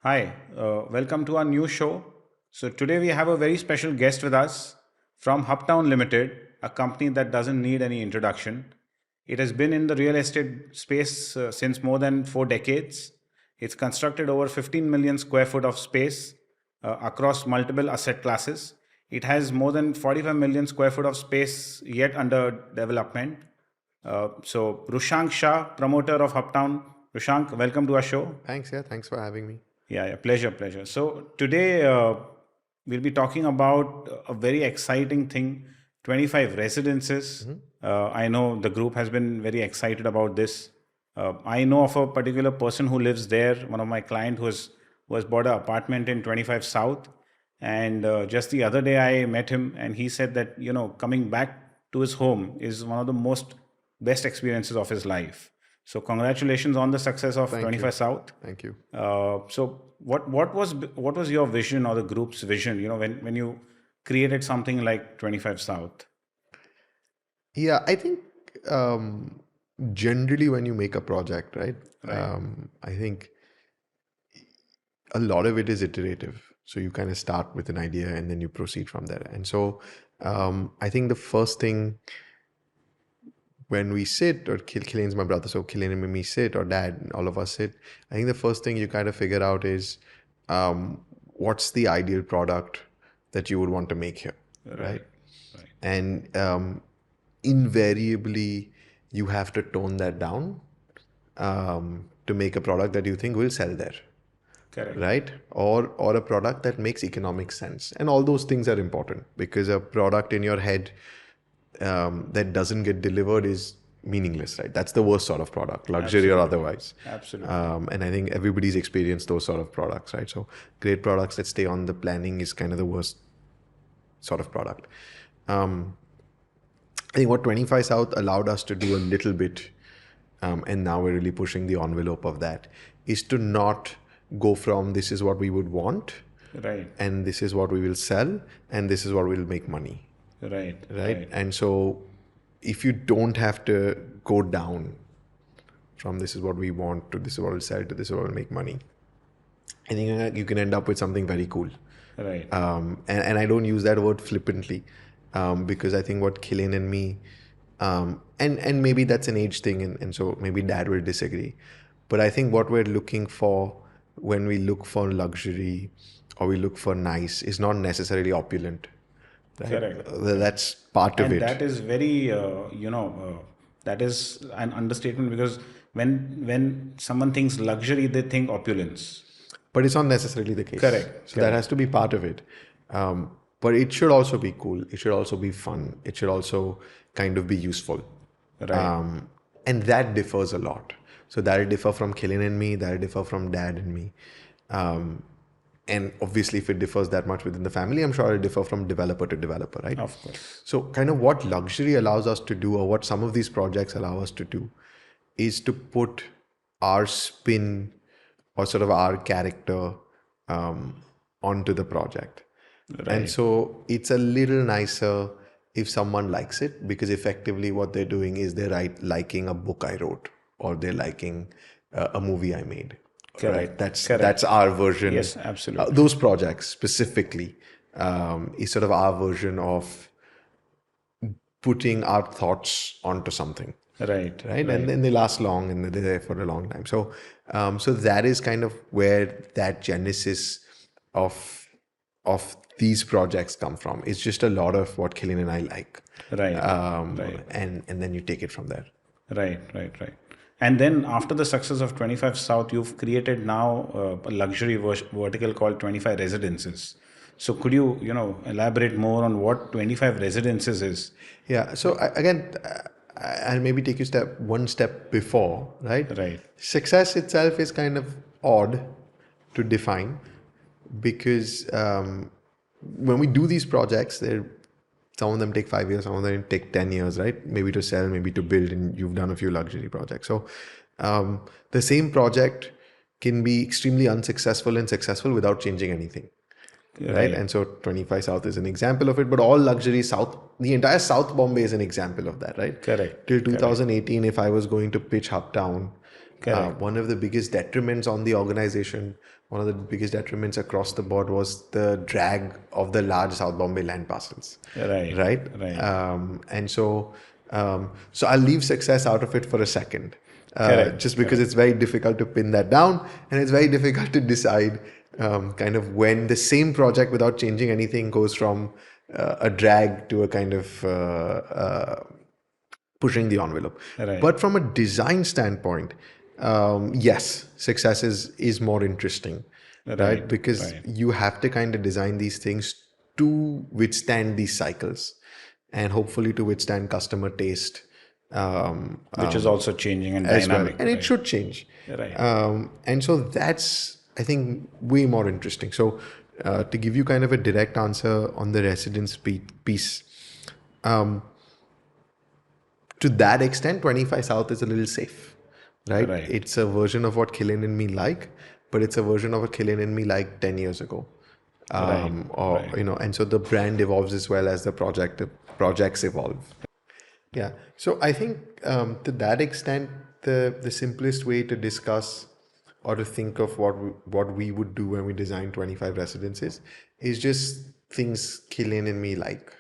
Hi, welcome to our new show. So, today we have a very special guest with us from Hubtown Limited, a company that doesn't need any introduction. It has been in the real estate space since more than 4 decades. It's constructed over 15 million square foot of space across multiple asset classes. It has more than 45 million square foot of space yet under development. So, Rushank Shah, promoter of Hubtown. Rushank, welcome to our show. Thanks, yeah. Thanks for having me. Yeah, pleasure, pleasure. So today we'll be talking about a very exciting thing, 25 residences. I know the group has been very excited about this. I know of a particular person who lives there, one of my client who has bought an apartment in 25 South. And just the other day I met him and he said that, coming back to his home is one of the most best experiences of his life. So congratulations on the success of Thank 25 you. South. Thank you. So what was your vision or the group's vision? When you created something like 25 South. Yeah, I think generally when you make a project, right? Right. I think a lot of it is iterative. So you kind of start with an idea and then you proceed from there. And so I think the first thing when we sit, or Killian's my brother, so Killian and me sit, or dad, all of us sit, I think the first thing you kind of figure out is what's the ideal product that you would want to make here, right? Right. And invariably, you have to tone that down to make a product that you think will sell there, Correct. right? Or a product that makes economic sense. And all those things are important because a product in your head that doesn't get delivered is meaningless, right? That's the worst sort of product, luxury or otherwise. Absolutely. And I think everybody's experienced those sort of products, right? So great products that stay on the planning is kind of the worst sort of product. I think what 25 South allowed us to do a little bit, and now we're really pushing the envelope of that, is to not go from this is what we would want, Right. and this is what we will sell, and this is what will make money. Right. And so if you don't have to go down from this is what we want to this is what we'll sell to this is what will make money, I think you can end up with something very cool. Right. And I don't use that word flippantly because I think what Killian and me, and maybe that's an age thing, and so maybe dad will disagree. But I think what we're looking for when we look for luxury or we look for nice is not necessarily opulent. Right? Correct. That's part of And it. that is very, that is an understatement because when someone thinks luxury, they think opulence. But it's not necessarily the case. Correct. So that has to be part of it. But it should also be cool. It should also be fun. It should also kind of be useful. Right. And that differs a lot. So that'll differ from Killian and me. That'll differ from dad and me. And obviously, if it differs that much within the family, I'm sure it'll differ from developer to developer, right? Of course. So kind of what luxury allows us to do, or what some of these projects allow us to do, is to put our spin or sort of our character onto the project. Right. And so it's a little nicer if someone likes it, because effectively what they're doing is they're liking a book I wrote, or they're liking a movie I made. Correct. Right? That's Correct. that's our version. Yes, absolutely. Those projects specifically is sort of our version of putting our thoughts onto something. Right. Right. And then they last long and they're there for a long time. So, so that is kind of where that genesis of these projects come from. It's just a lot of what Killian and I like. Right. And then you take it from there. Right. And then after the success of 25 South, you've created now a luxury vertical called 25 Residences. So could you, elaborate more on what 25 Residences is? Yeah. So again, I'll maybe take you one step before, right? Right. Success itself is kind of odd to define because when we do these projects, some of them take 5 years, some of them take 10 years, right? Maybe to sell, maybe to build, and you've done a few luxury projects. So the same project can be extremely unsuccessful and successful without changing anything. Right. And so 25 South is an example of it, but all luxury South, the entire South Bombay is an example of that, right? Correct. Till 2018, if I was going to pitch Hubtown, Correct. One of the biggest detriments on the organization, one of the biggest detriments across the board was the drag of the large South Bombay land parcels, Right. right? Right. So I'll leave success out of it for a second, just Correct. because Correct. it's very difficult to pin that down, and it's very difficult to decide kind of when the same project, without changing anything, goes from a drag to a kind of pushing the envelope. Right. But from a design standpoint, yes, success is more interesting, right? Right. Because Right. you have to kind of design these things to withstand these cycles, and hopefully to withstand customer taste Which is also changing and as well. dynamic. And it Right. should change. Right. And so that's, I think, way more interesting. So to give you kind of a direct answer on the residence piece, to that extent, 25 South is a little safe, right? Right. It's a version of what Killian and me like, but it's a version of what Killian and me like 10 years ago. Right. Or, Right. and so the brand evolves as well as the projects evolve. Yeah. So I think to that extent, the simplest way to discuss or to think of what we would do when we design 25 residences is just things Killian and me like.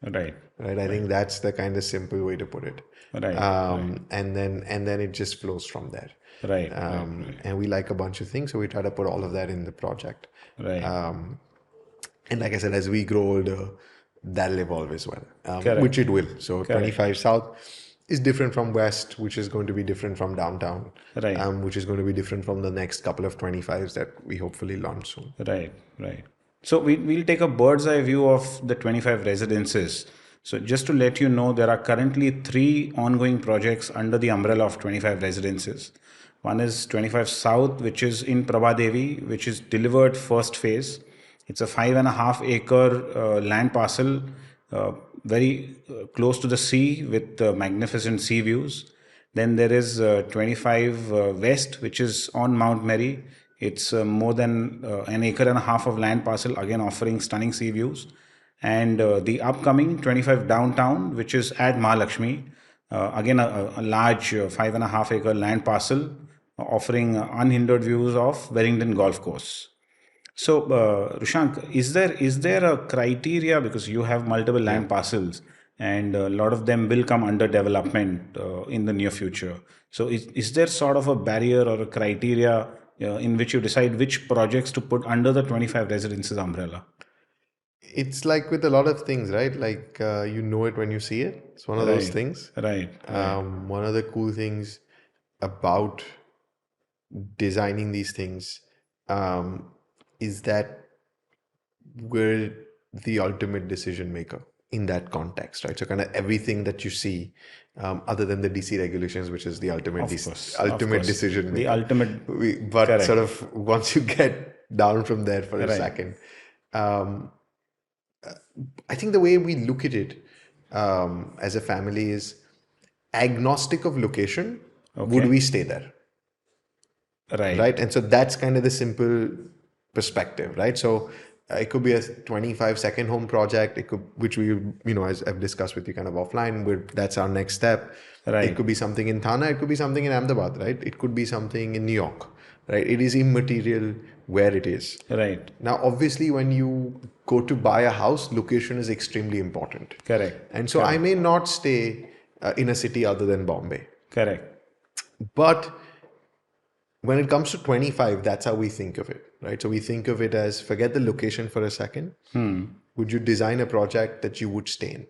Right. Right. I think that's the kind of simple way to put it. Right. Right. And then it just flows from there. Right. Right. And we like a bunch of things, so we try to put all of that in the project. Right. And like I said, as we grow older, that'll evolve as well, which Correct. it will. So Correct. 25 South is different from West, which is going to be different from downtown, Right. which is going to be different from the next couple of 25s that we hopefully launch soon. Right, right. So we'll take a bird's eye view of the 25 residences. So just to let you know, there are currently 3 ongoing projects under the umbrella of 25 residences. One is 25 South, which is in Prabhadevi, which is delivered first phase. It's a 5.5 acre land parcel, very close to the sea with magnificent sea views. Then there is 25 West, which is on Mount Mary. It's more than an acre and a half of land parcel, again offering stunning sea views. And the upcoming 25 Downtown, which is at Mahalaxmi, again a large 5.5 acre land parcel offering unhindered views of Wellington Golf Course. So, Rushank, is there a criteria, because you have multiple Yeah. land parcels and a lot of them will come under development in the near future. So, is there sort of a barrier or a criteria in which you decide which projects to put under the 25 residences umbrella? It's like with a lot of things, right? Like it when you see it. It's one of those Right, things. right, right, One of the cool things about designing these things is that we're the ultimate decision maker in that context, right? So kind of everything that you see, other than the DC regulations, which is the ultimate of course, of ultimate course, decision the maker. ultimate, But sort correct, of once you get down from there for a right, second, um, I think the way we look at it as a family is agnostic of location. Would okay, we stay there? Right? right, And so that's kind of the simple perspective, right? So it could be a 25-second home project. It could, which we, as I've discussed with you kind of offline, that's our next step. It right, could be something in Thana. It could be something in Ahmedabad, right? It could be something in New York, right? It is immaterial where it is. right, Now, obviously, when you go to buy a house, location is extremely important. correct, And so I correct, may not stay in a city other than Bombay. correct, But when it comes to 25, that's how we think of it, right? So we think of it as, forget the location for a second. Would you design a project that you would stay in?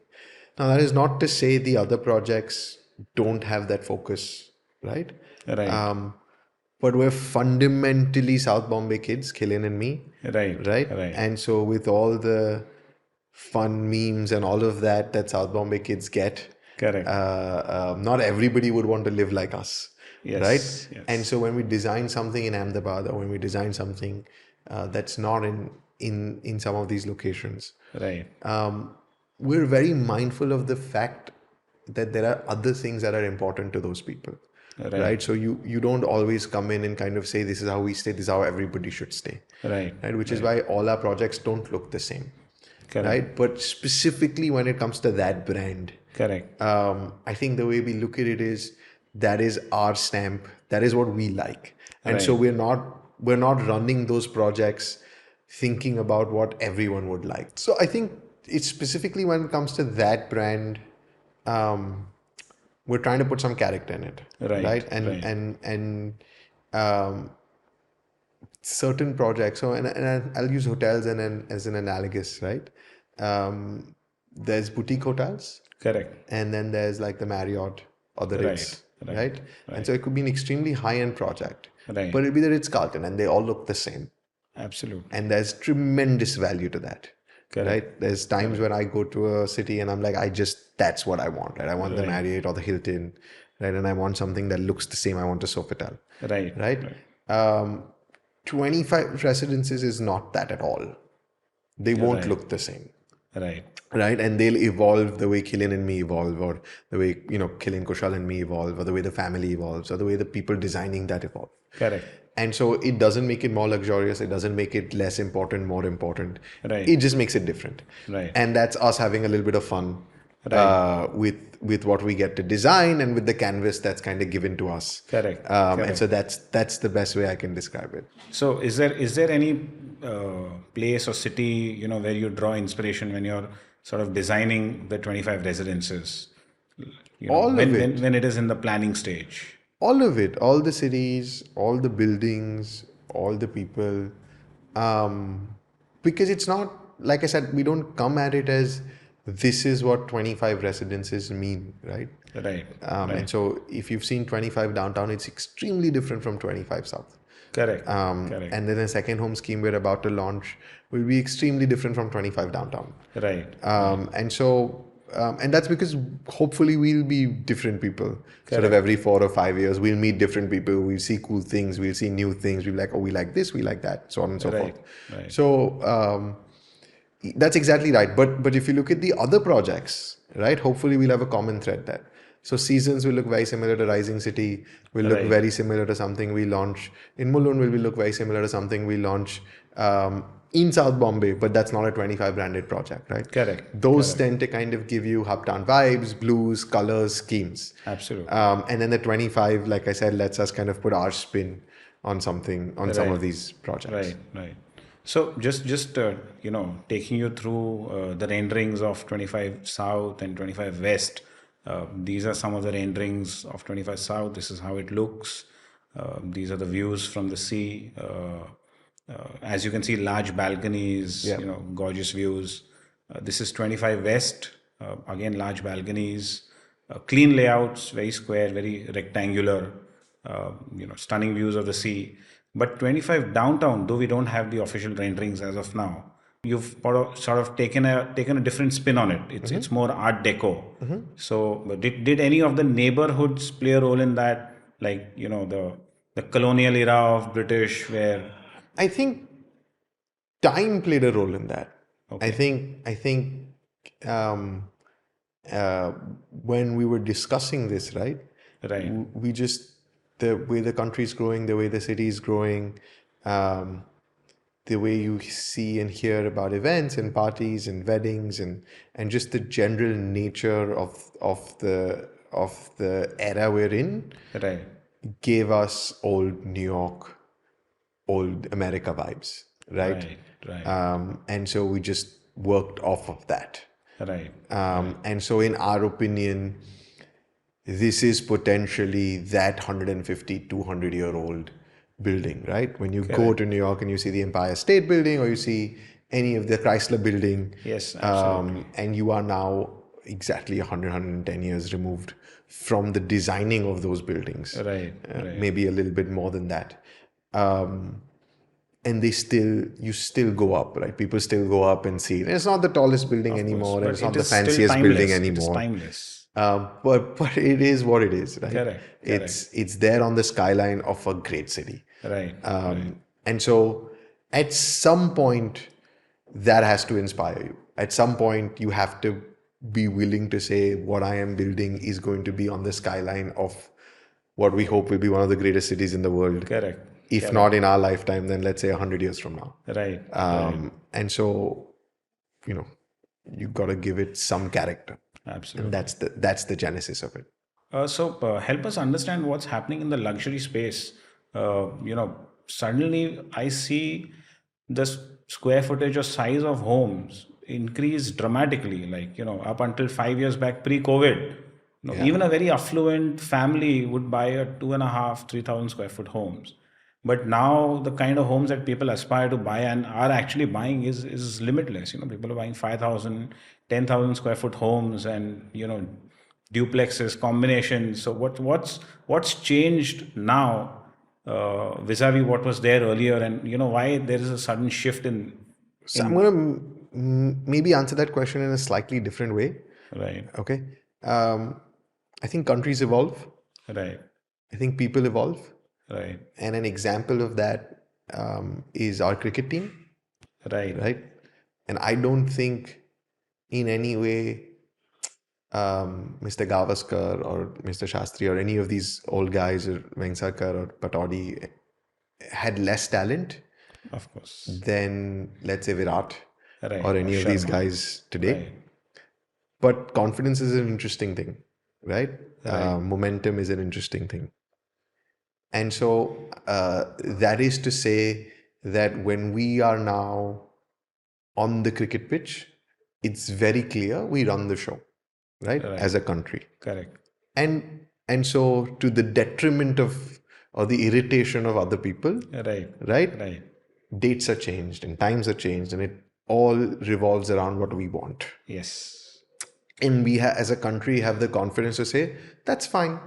Now, that is not to say the other projects don't have that focus, right? right, But we're fundamentally South Bombay kids, Killian and me, right, right? right, And so with all the fun memes and all of that South Bombay kids get, correct. not everybody would want to live like us, right? Yes, And yes, so when we design something in Ahmedabad, or when we design something that's not in some of these locations, right, we're very mindful of the fact that there are other things that are important to those people, right, right? So you don't always come in and kind of say, this is how we stay, this is how everybody should stay, right, right? Which is right, why all our projects don't look the same, correct, right? But specifically when it comes to that brand, correct, I think the way we look at it is that is our stamp, that is what we like. And so Right. we're not running those projects thinking about what everyone would like. So I think it's specifically when it comes to that brand, um, we're trying to put some character in it, Right. right? and Right. and and um, certain projects. So, and I'll use hotels as an analogous, right? There's boutique hotels, Correct. and then there's like the Marriott or the Right. Ritz, Right. right? And Right. so it could be an extremely high-end project, Right. but it'll be the Ritz Carlton, and they all look the same, Absolutely. and there's tremendous value to that, Correct. right? There's times Correct. when I go to a city and I'm like, that's what I want, right? I want the Right. Marriott or the Hilton, right? And I want something that looks the same. I want a Sofitel, Right. right? Right. 25 residences is not that at all. They won't Right. look the same, Right. right? And they'll evolve the way Killian and me evolve, or the way, Killian, Kushal and me evolve, or the way the family evolves, or the way the people designing that evolve. Correct. And so it doesn't make it more luxurious. It doesn't make it less important, more important. Right. It just makes it different. Right. And that's us having a little bit of fun Right. with what we get to design and with the canvas that's kind of given to us. Correct. And Correct. so that's the best way I can describe it. So is there any place or city, where you draw inspiration when you're sort of designing the 25 residences? All When of when it. when it is in the planning stage. All of it, all the cities, all the buildings, all the people. Because it's not, like I said, we don't come at it as this is what 25 residences mean, right? Right. And Right. so if you've seen 25 downtown, it's extremely different from 25 south. Correct. Correct. And then the second home scheme we're about to launch will be extremely different from 25 downtown. Right. And that's because hopefully we'll be different people. Sort of Correct. every 4 or 5 years, we'll meet different people. We'll see cool things. We'll see new things. We'll be like, oh, we like this, we like that, so on and so Right. forth. Right. So that's exactly right. But if you look at the other projects, right, hopefully we'll have a common thread there. So Seasons will look very similar to Rising City, will look Right. very similar to something we launch. In Mulund will look very similar to something we launch in South Bombay, but that's not a 25 branded project, right? Correct. Those Correct. tend to kind of give you Hubtown vibes, blues, colors, schemes. Absolutely. And then the 25, like I said, lets us kind of put our spin on something, on some Right. of these projects. Right. Right. So just taking you through the renderings of 25 South and 25 West. These are some of the renderings of 25 South. This is how it looks. These are the views from the sea. As you can see, large balconies, Yeah. gorgeous views. This is 25 West. Again, large balconies, clean layouts, very square, very rectangular. Stunning views of the sea. But 25 downtown, though we don't have the official renderings as of now, you've sort of taken a different spin on it. It's more Art Deco. So, but did any of the neighborhoods play a role in that? Like the colonial era of British, where I think time played a role in that. Okay. I think uh, when we were discussing this, right? Right. We just, the way the country is growing, the way the city is growing, the way you see and hear about events and parties and weddings and just the general nature of the era we're in Right. gave us old New York, old America vibes, right? Right. And so we just worked off of that. Right. And so, in our opinion, this is potentially that 150, 200-year-old building, right? When you go to New York and you see the Empire State Building or you see any of the Chrysler Building, Yes, absolutely. and you are now exactly 100, 110 years removed from the designing of those buildings. Right. Right. Maybe a little bit more than that. And you still go up, right? People still go up and see it. And it's not the tallest building anymore. But And it's not it the is still fanciest timeless. building It is anymore. timeless. But it is what it is, right? Correct. It's there on the skyline of a great city. Right. And so at some point that has to inspire you. At some point you have to be willing to say what I am building is going to be on the skyline of what we hope will be one of the greatest cities in the world. Correct. If not in our lifetime, then let's say 100 years from now. Right. And so, you got to give it some character. Absolutely. And that's the genesis of it. Help us understand what's happening in the luxury space. Suddenly I see the square footage or size of homes increase dramatically. Like, up until 5 years back, pre-COVID, Yeah. even a very affluent family would buy a 2.5, 3,000 square foot homes. But now the kind of homes that people aspire to buy and are actually buying is limitless. People are buying 5,000, 10,000 square foot homes, and duplexes, combinations. So what's changed now, vis-a-vis what was there earlier, and why there is a sudden shift So I'm in going to maybe answer that question in a slightly different way. right, Okay. I think countries evolve. right, I think people evolve. right, And an example of that is our cricket team, right, right? And I don't think in any way Mr. Gavaskar or Mr. Shastri or any of these old guys or Vengsarkar or Patodi had less talent of course, than, let's say, Virat right, or or any of these Sharma, guys today. right, But confidence is an interesting thing, right? right, Momentum is an interesting thing. And so that is to say that when we are now on the cricket pitch, it's very clear we run the show, right? right, As a country. correct, And so to the detriment of or the irritation of other people, right, right? right, Dates are changed and times are changed and it all revolves around what we want. yes. And we as a country have the confidence to say that's fine,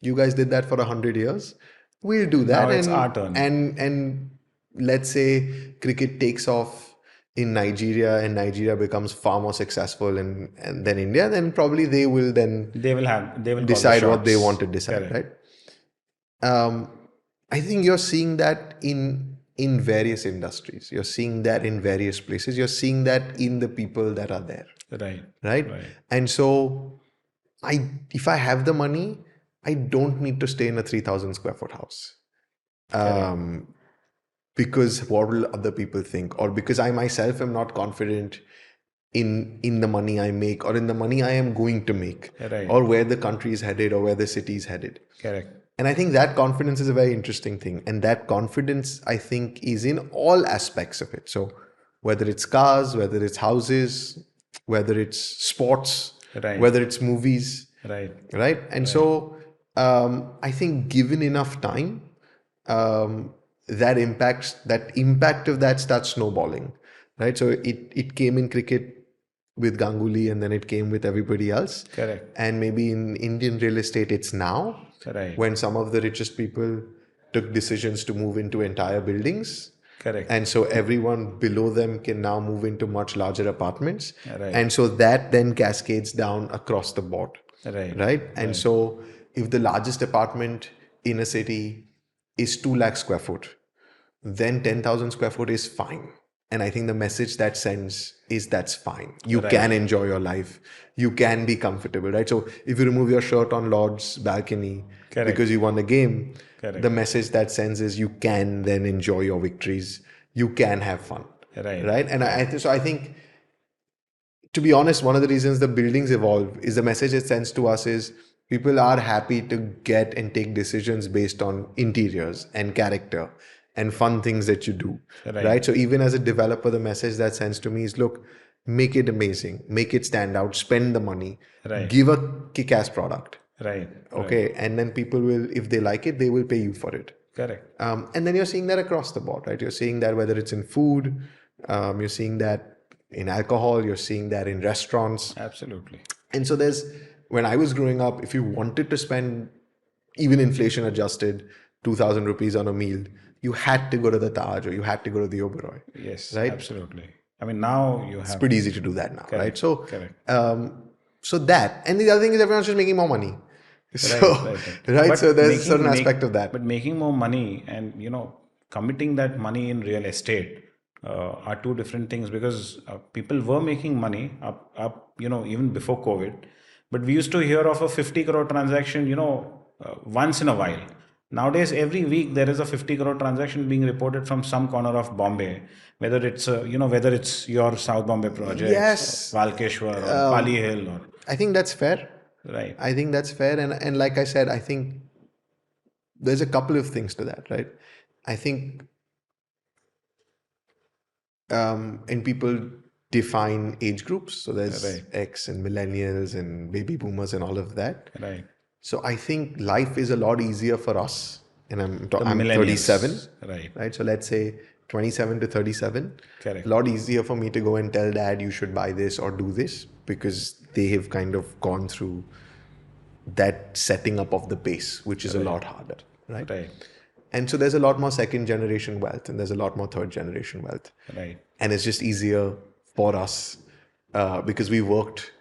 you guys did that for 100 years, we'll do Now that. it's and our turn. and let's say cricket takes off in Nigeria and Nigeria becomes far more successful and than India, then probably they will then They will call the decide what they want shots. to decide, Correct. right? I think you're seeing that in various industries, you're seeing that in various places, you're seeing that in the people that are there, Right. right? Right. And so if I have the money, I don't need to stay in a 3,000 square foot house. Correct. Because what will other people think, or because I myself am not confident in the money I make or in the money I am going to make, Right. or where the country is headed or where the city is headed. Correct. And I think that confidence is a very interesting thing. And that confidence, I think, is in all aspects of it. So whether it's cars, whether it's houses, whether it's sports, Right. whether it's movies, Right. right? And so I think given enough time, that impact of that starts snowballing, right? So it came in cricket with Ganguly, and then it came with everybody else. Correct. And maybe in Indian real estate, it's now Right. when some of the richest people took decisions to move into entire buildings. Correct. And so everyone below them can now move into much larger apartments. Right. And so that then cascades down across the board. Right. Right. And Right. so if the largest apartment in a city is 2 lakh square foot, then 10,000 square foot is fine. And I think the message that sends is that's fine. You Right. can enjoy your life. You can be comfortable, right? So if you remove your shirt on Lord's balcony Correct. because you won a game, Correct. the message that sends is you can then enjoy your victories. You can have fun. Right. Right. And I think, to be honest, one of the reasons the buildings evolve is the message it sends to us is people are happy to get and take decisions based on interiors and character and fun things that you do. Right. So even as a developer, the message that sends to me is, look, make it amazing, make it stand out, spend the money, Right. give a kick-ass product. Right. Okay. Right. And then people will, if they like it, they will pay you for it. Correct. And then you're seeing that across the board, right? You're seeing that whether it's in food, you're seeing that in alcohol, you're seeing that in restaurants. Absolutely. And so when I was growing up, if you wanted to spend even inflation adjusted 2,000 rupees on a meal, you had to go to the Taj or you had to go to the Oberoi. Yes. Right? Absolutely. I mean, now you It's have. pretty easy to do that now, Correct. right? So, Correct. so that, and the other thing is everyone's just making more money. So, right? But So there's a certain aspect of that. But making more money and committing that money in real estate are two different things, because people were making money up even before COVID, but we used to hear of a 50 crore transaction once in a while. Nowadays, every week there is a 50 crore transaction being reported from some corner of Bombay, whether it's whether it's your South Bombay projects, Yes. or Valkeshwar or Pali Hill or I think that's fair. Right. I think that's fair. And like I said, I think there's a couple of things to that, right? I think and people define age groups. So there's Right. X and millennials and baby boomers and all of that. Right. So I think life is a lot easier for us. And The I'm 37, millennials. Right. right? So let's say 27 to 37. A Correct. lot easier for me to go and tell dad you should buy this or do this because they have kind of gone through that setting up of the base, which is a lot harder, right? Right. And so there's a lot more second generation wealth and there's a lot more third generation wealth. Right. And it's just easier for us because we worked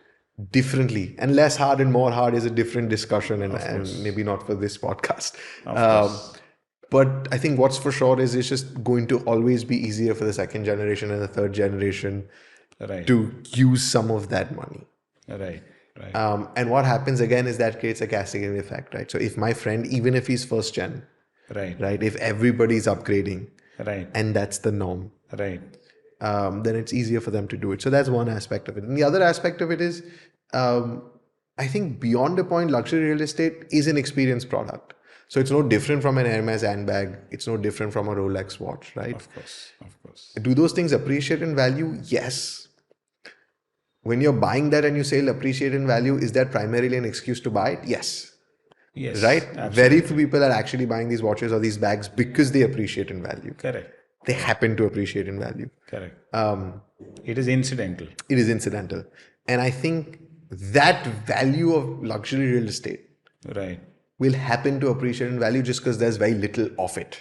differently, and less hard and more hard is a different discussion and maybe not for this podcast. Of course. But I think what's for sure is it's just going to always be easier for the second generation and the third generation Right. to use some of that money. Right. Right. And what happens again is that creates a cascading effect, right? So if my friend, even if he's first gen, Right. right, if everybody's upgrading Right. and that's the norm, Right. then it's easier for them to do it. So that's one aspect of it. And the other aspect of it is, I think beyond a point, luxury real estate is an experience product. So it's no different from an Hermes handbag. It's no different from a Rolex watch, right? Of course. Of course. Do those things appreciate in value? Yes. When you're buying that and you say appreciate in value, is that primarily an excuse to buy it? Yes. Yes. Right? Absolutely. Very few people are actually buying these watches or these bags because they appreciate in value. Correct. They happen to appreciate in value. Correct. It is incidental. It is incidental. And I think that value of luxury real estate Right. will happen to appreciate in value just because there's very little of it.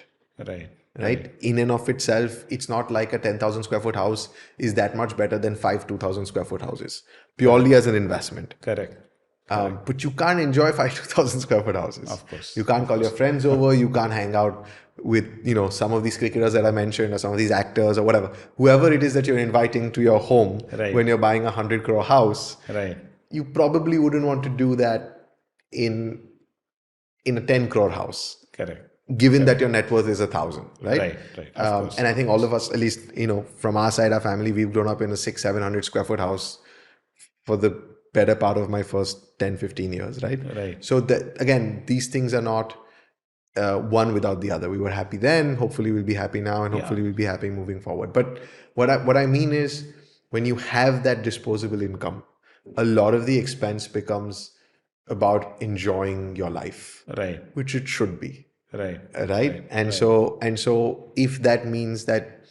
Right. Right? In and of itself, it's not like a 10,000 square foot house is that much better than 2,000 square foot houses, purely as an investment. Correct. But you can't enjoy 2,000 square foot houses. Of course. You can't call your friends over. You can't hang out with, some of these cricketers that I mentioned or some of these actors or whatever. Whoever it is that you're inviting to your home Right. when you're buying a 100 crore house, Right. you probably wouldn't want to do that in a 10 crore house, Correct. given that your net worth is 1,000, right? Right. Right. Of course. And I think all of us, at least, from our side, our family, we've grown up in a 600-700 square foot house for the better part of my first 10-15 years, right? Right. So again, these things are not one without the other. We were happy then, hopefully we'll be happy now, and hopefully we'll be happy moving forward. But what I mean is, when you have that disposable income, a lot of the expense becomes about enjoying your life, Right. which it should be. Right. Right. And so if that means that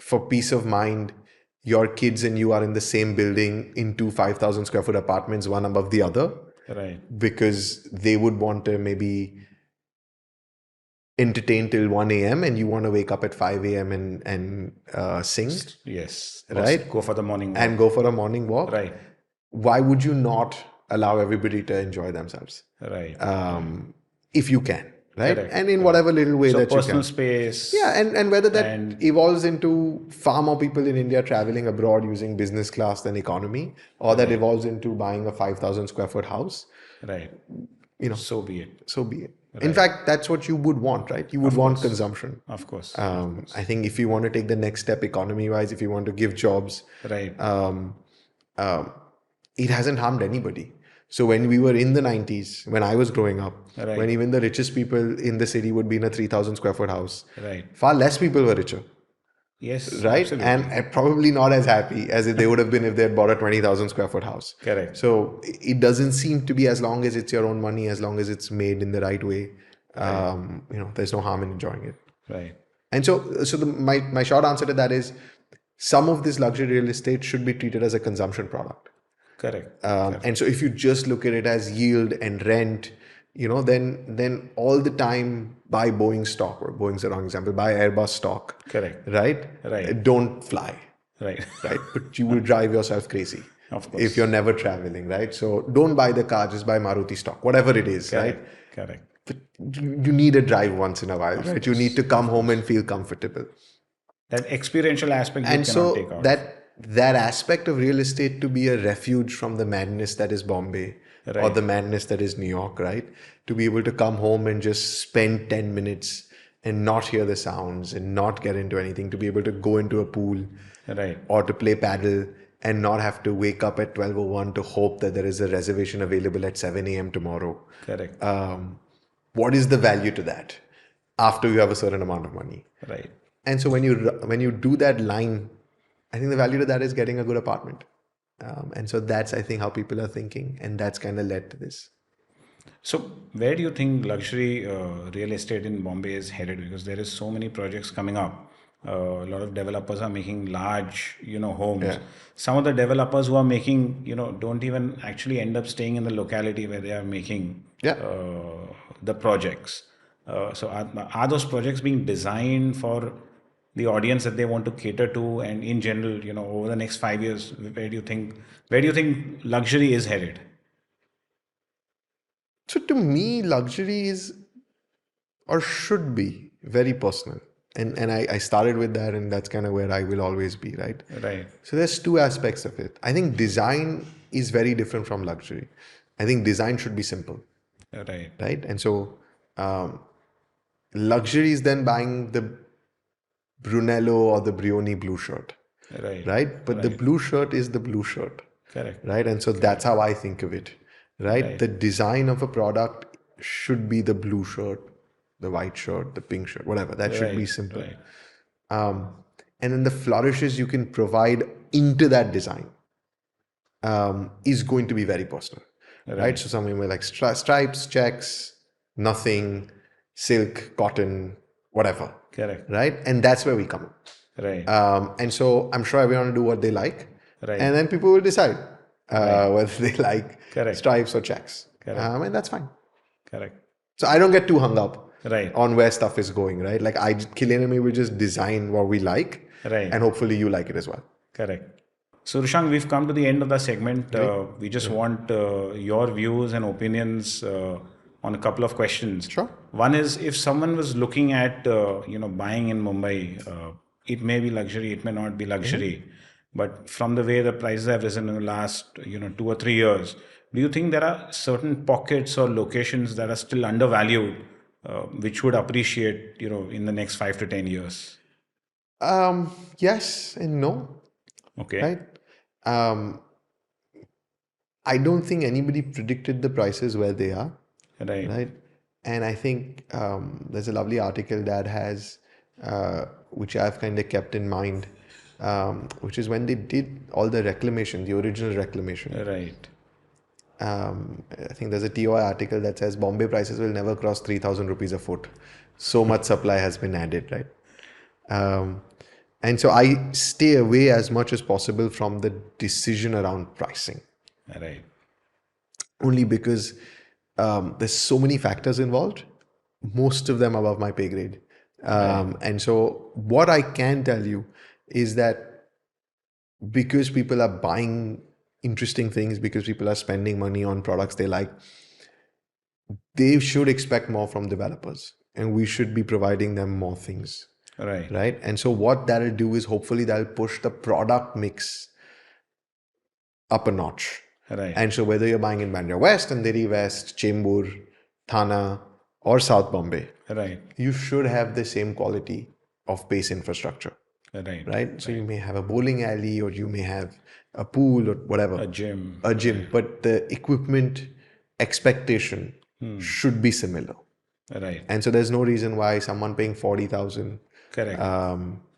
for peace of mind, your kids and you are in the same building in two 5,000 square foot apartments, one above the other, Right. because they would want to maybe entertain till 1 a.m. and you want to wake up at 5 a.m. and sing, Yes. Right. Go for the morning walk. and go for a morning walk. Right. Why would you not allow everybody to enjoy themselves? Right. If you can, right? Correct. And in whatever little way So that you personal can. space. Yeah, and whether that And- evolves into far more people in India traveling abroad using business class than economy, or that evolves into buying a 5,000 square foot house, Right. So be it. so be it. In fact, that's what you would want, right? You would want consumption. Of course. I think if you want to take the next step economy wise, if you want to give jobs, Right. it hasn't harmed anybody. So when we were in the 90s, when I was growing up, Right. when even the richest people in the city would be in a 3,000 square foot house, Right. far less people were richer, Yes. right? Absolutely. And probably not as happy as if they would have been if they had bought a 20,000 square foot house. Correct. So it doesn't seem to be, as long as it's your own money, as long as it's made in the right way, there's no harm in enjoying it. Right. And so my short answer to that is, some of this luxury real estate should be treated as a consumption product. Correct. And so if you just look at it as yield and rent, then all the time buy Boeing stock, or Boeing's the wrong example, buy Airbus stock. Correct. Right? Right. Don't fly. Right. Right? But you will drive yourself crazy. Of course. If you're never traveling, right? So don't buy the car, just buy Maruti stock, whatever it is, right? Correct. But you need a drive once in a while, right? You need to come home and feel comfortable. That experiential aspect you And cannot so take out. that aspect of real estate to be a refuge from the madness that is Bombay, or Right. the madness that is New York, right? To be able to come home and just spend 10 minutes and not hear the sounds and not get into anything, to be able to go into a pool Right. or to play paddle and not have to wake up at 12:01 to hope that there is a reservation available at 7 a.m. tomorrow. Correct. What is the value to that after you have a certain amount of money? Right. And so when you do that line, I think the value to that is getting a good apartment. And so that's, I think, how people are thinking, and that's kind of led to this. So, where do you think luxury real estate in Bombay is headed? Because there is so many projects coming up. A lot of developers are making large, homes. Yeah. Some of the developers who are making, don't even actually end up staying in the locality where they are making Yeah. the projects. So, are those projects being designed for the audience that they want to cater to? And in general, over the next 5 years, where do you think luxury is headed? So to me, luxury is or should be very personal. And I started with that, and that's kind of where I will always be, right? Right. So there's two aspects of it. I think design is very different from luxury. I think design should be simple, Right. right? And so luxury is then buying the Brunello or the Brioni blue shirt, Right. right? But the Right. blue shirt is the blue shirt, Correct. right? And so that's how I think of it, right? Right. The design of a product should be the blue shirt, the white shirt, the pink shirt, whatever. That should be Right. simple. Right. And then the flourishes you can provide into that design is going to be very personal, right? So something with like stripes, checks, nothing, silk, cotton, whatever, Correct. right? And that's where we come in. Right. And so I'm sure everyone will do what they like, Right. and then people will decide whether they like Correct. stripes or checks, Correct. and that's fine. Correct. So I don't get too hung up Right. on where stuff is going, right? Like Killian and me will just design what we like, Right. and hopefully you like it as well. Correct. So, Rushank, we've come to the end of the segment. We just want your views and opinions on a couple of questions. Sure. One is, if someone was looking at buying in Mumbai, it may be luxury, it may not be luxury, but from the way the prices have risen in the last 2 or 3 years, do you think there are certain pockets or locations that are still undervalued, which would appreciate in the next 5 to 10 years? Yes and no, Okay. right? I don't think anybody predicted the prices where they are, Right. right? And I think there's a lovely article that has, which I've kind of kept in mind, which is when they did all the reclamation, the original reclamation. Right. I think there's a TOI article that says Bombay prices will never cross 3,000 rupees a foot. So much supply has been added, right? And so I stay away as much as possible from the decision around pricing, Right. only because there's so many factors involved, most of them above my pay grade. And so what I can tell you is that because people are buying interesting things, because people are spending money on products they like, they should expect more from developers, and we should be providing them more things. Right. Right. And so what that'll do is hopefully that'll push the product mix up a notch. Right. And so whether you're buying in Bandra West, Andheri West, Chembur, Thana, or South Bombay, Right. you should have the same quality of base infrastructure. Right. Right. So you may have a bowling alley, or you may have a pool, or whatever. A gym. A gym. But the equipment expectation should be similar. Right. And so there's no reason why someone paying 40,000 Correct.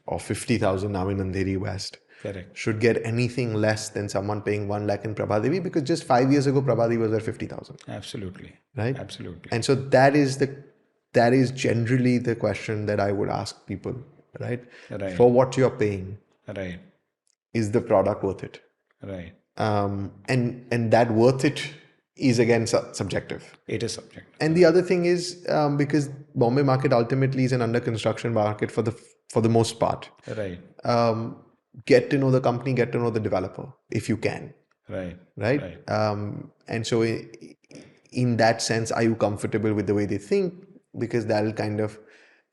or 50,000 now in Andheri West Correct. should get anything less than someone paying 1 lakh in Prabhadevi, because just 5 years ago Prabhadevi was at 50,000, Absolutely. right? Absolutely. And so that is generally the question that I would ask people, right? Right. For what you're paying, Right. is the product worth it? Right. And that worth it is again subjective. It is subject. And the other thing is, because Bombay market ultimately is an under construction market for the most part. Right. Get to know the company, get to know the developer if you can, Right. right? Right. And so in that sense, are you comfortable with the way they think? Because that'll kind of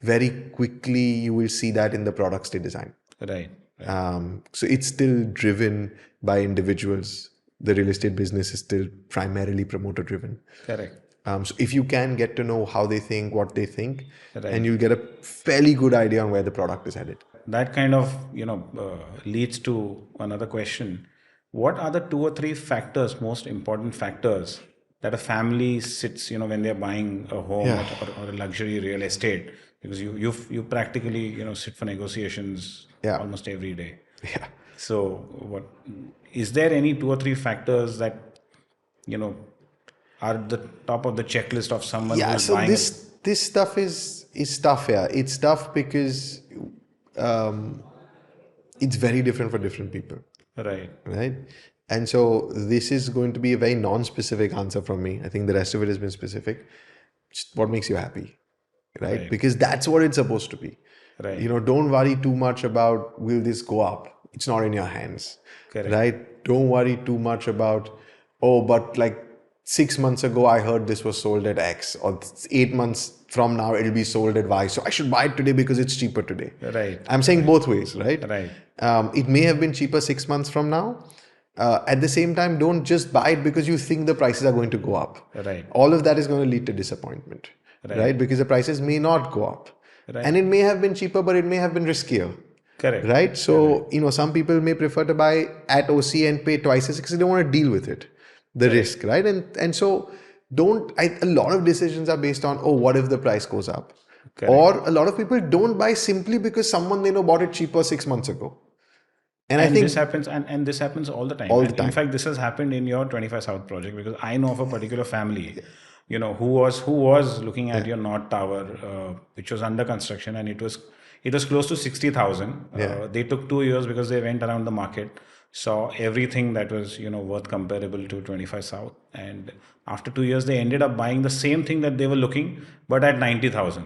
very quickly you will see that in the products they design. Right. So it's still driven by individuals. The real estate business is still primarily promoter driven. Correct. So if you can get to know how they think, what they think, Right. and you'll get a fairly good idea on where the product is headed. That kind of leads to another question. what are the two or three factors, most important factors that a family sits, when they're buying a home Yeah. or a luxury real estate? Because you practically, sit for negotiations Yeah. almost every day. Yeah. So, what is there any two or three factors that you know are at the top of the checklist of someone who Yeah. is So buying a this stuff is tough. Yeah, it's tough because um, it's very different for different people, right, right? And so this is going to be a very non-specific answer from me. I think the rest of it has been specific. Just what makes you happy, right? right, Because that's what it's supposed to be. right, Don't worry too much about will this go up. It's not in your hands, correct, right? Don't worry too much about, oh, but like 6 months ago I heard this was sold at X, or 8 months from now it'll be sold at Y, so I should buy it today because it's cheaper today. right, I'm saying right, both ways, right? right, It may have been cheaper 6 months from now. At the same time, don't just buy it because you think the prices are going to go up. right, All of that is going to lead to disappointment, right, right? Because the prices may not go up. right, And it may have been cheaper, but it may have been riskier, correct, right? correct, So, some people may prefer to buy at OC and pay twice as because they don't want to deal with it, the correct, risk, right? And so, a lot of decisions are based on, oh, what if the price goes up? correct. Or a lot of people don't buy simply because someone they know bought it cheaper 6 months ago. And I And this think happens, and this happens all the time. all the And in time. fact, this has happened in your 25 South project, because I know of a particular family, who was looking at Yeah. your North Tower, which was under construction, and it was close to 60,000. Yeah. They took 2 years because they went around the market, saw everything that was worth comparable to 25 South, and after 2 years they ended up buying the same thing that they were looking, but at 90,000,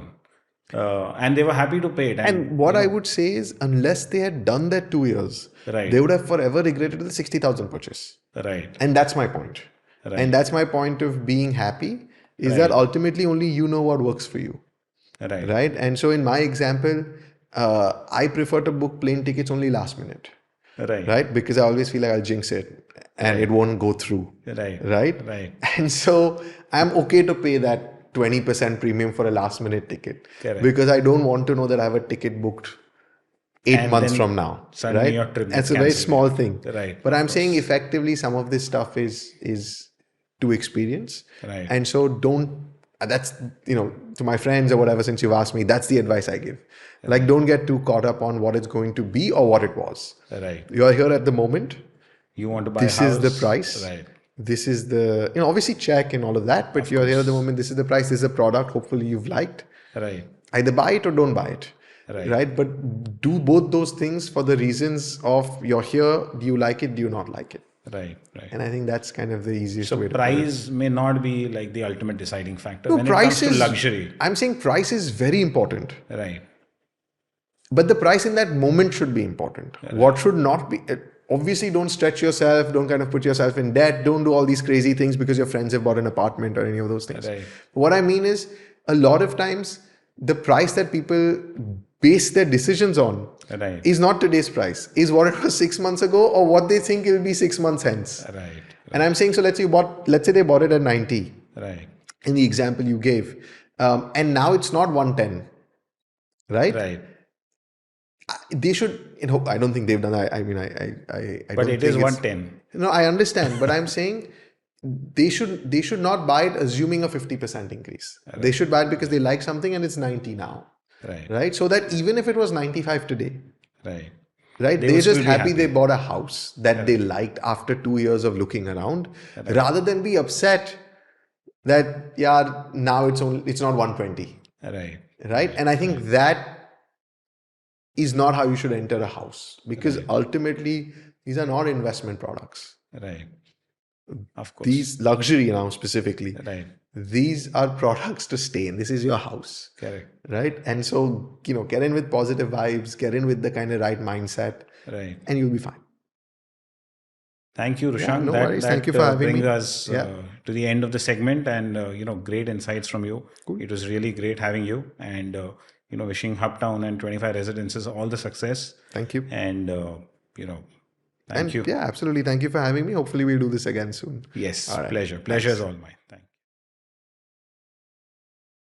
and they were happy to pay it. And And what I would say is, unless they had done that 2 years, right, they would have forever regretted the 60,000 purchase. right, And that's my point. And right, that's my point of being happy is that right, ultimately only you know what works for you, right, right? And so in my example, I prefer to book plane tickets only last minute, right, right? Because I always feel like I'll jinx it and right, it won't go through, right, right? right, And so I'm okay to pay that 20% premium for a last minute ticket correct. because I don't want to know that I have a ticket booked 8 months And from then now, suddenly right? your trip gets That's a very cancelled. small thing. Right, But of I'm saying course. effectively some of this stuff is to experience. Right, And so that's, to my friends or whatever, since you've asked me, that's the advice I give. Like, don't get too caught up on what it's going to be or what it was. right. You're here at the moment. You want to buy a This is the house, price. right? This is the, obviously check and all of that, but Of you're here at the course, moment. This is the price. This is the product. Hopefully you've liked. right, Either buy it or don't buy it, right, right? But do both those things for the reasons of you're here. Do you like it? Do you not like it? right, right. And I think that's kind of the easiest So way to put it. price may not be like the ultimate deciding factor No, when it comes price to is, luxury, I'm saying price is very important, right? but the price in that moment should be important. What should not be, obviously don't stretch yourself, don't kind of put yourself in debt, don't do all these crazy things because your friends have bought an apartment or any of those things. Right. What I mean is, a lot of times the price that people base their decisions on Right, is not today's price, is what it was 6 months ago or what they think it will be 6 months hence. right, And I'm saying, so let's say they bought it at 90 right, in the example you gave, and now it's not 110, right? right. They should, I don't think they've done that. I mean, I But don't it think is it's, 110, no, I understand, but I'm saying they should not buy it assuming a 50% increase. They should buy it because they like something and it's 90 now, right, right? So that even if it was 95 today, right. right, They they're would just still be happy they happy. bought a house that they liked after 2 years of looking around, rather than be upset that, yeah, now it's not 120, Right, right? And I think that is not how you should enter a house, because ultimately these are not investment products. right. Of course, These luxury now specifically, right, these are products to stay in. This is your house, correct, right? And so, get in with positive vibes, get in with the kind of right mindset, right. and you'll be fine. Thank you, Yeah, Rushank. no That worries. Thank you that for having brings me. us Yeah, to the end of the segment, and great insights from you. cool. It was really great having you, and wishing Hubtown and 25 residences all the success. Thank you. And thank And you. yeah, absolutely. Thank you for having me. Hopefully, we'll do this again soon. Yes, All right. pleasure. Pleasure is Thanks. all mine. Thank you.